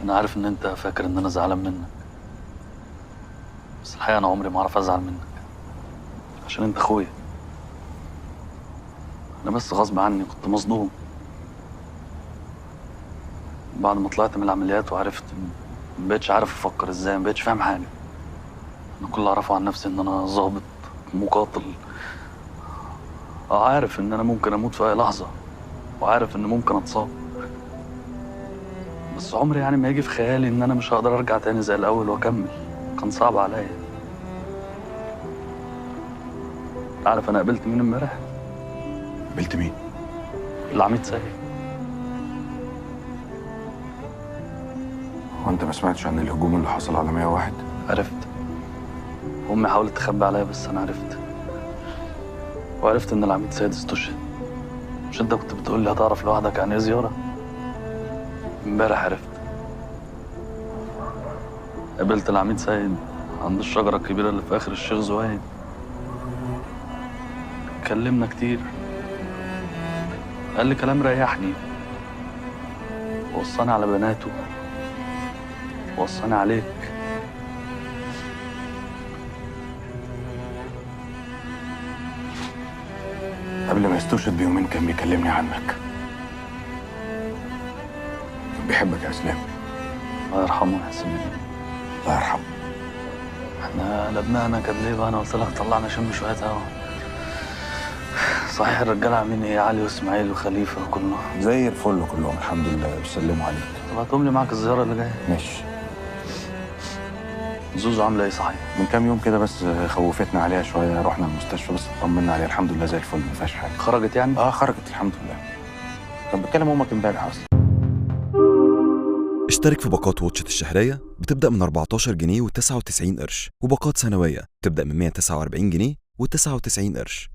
انا عارف ان انت فاكر ان انا زعلان منك، بس الحقيقه انا عمري ما اعرف ازعل منك عشان انت اخويا. انا بس غصب عني كنت مصدوم بعد ما طلعت من العمليات وعرفت مبقتش عارف افكر ازاي، مبقتش فاهم حاجه. انا كل اللي اعرفه عن نفسي ان انا ظابط مقاتل. عارف ان انا ممكن اموت في اي لحظه، وعارف ان ممكن اتصاب، بس عمري يعني ما يجي في خيالي ان انا مش هقدر ارجع تاني زي الاول واكمل. كان صعب عليا. عارف انا قابلت مين امبارح؟ قابلت مين؟ العميد سيد. هو انت ما سمعتش عن الهجوم اللي حصل على 101؟ عرفت. امي حاولت تخبي عليا بس انا عرفت. وعرفت ان العميد سيد استشهد. مش انت كنت بتقول لي هتعرف لوحدك عن ايه زياره؟ امبارح عرفت. قابلت العميد سيد عند الشجره الكبيره اللي في اخر الشيخ زويد. اتكلمنا كتير. قال لي كلام ريحني، وصاني على بناته، وصاني عليك. قبل ما يستشهد بيومين كان بيكلمني عنك. كان بيحبك يا اسلام. الله يرحمه ويحسن منه. الله يرحمه. احنا لبنانا كان ليه بقى؟ انا قلت لك طلعنا شم شويه هوا. صحيح الرجاله عاملين ايه؟ علي واسماعيل وخليفه وكله زي الفل كلهم الحمد لله، بيسلموا عليك. طب هتقوم لي معاك الزياره اللي جايه؟ ماشي. زوزو عامله ايه صحيح؟ من كام يوم كده بس خوفتنا عليها شويه، رحنا المستشفى بس اطمنا عليها الحمد لله زي الفل، ما فيهاش حاجه. خرجت يعني؟ خرجت الحمد لله. كان بتكلم امك امبارح اصلا. اشترك في باقات واتشت الشهرية بتبدأ من 14 جنيه و99 قرش، وباقات سنوية بتبدأ من 149 جنيه و99 قرش.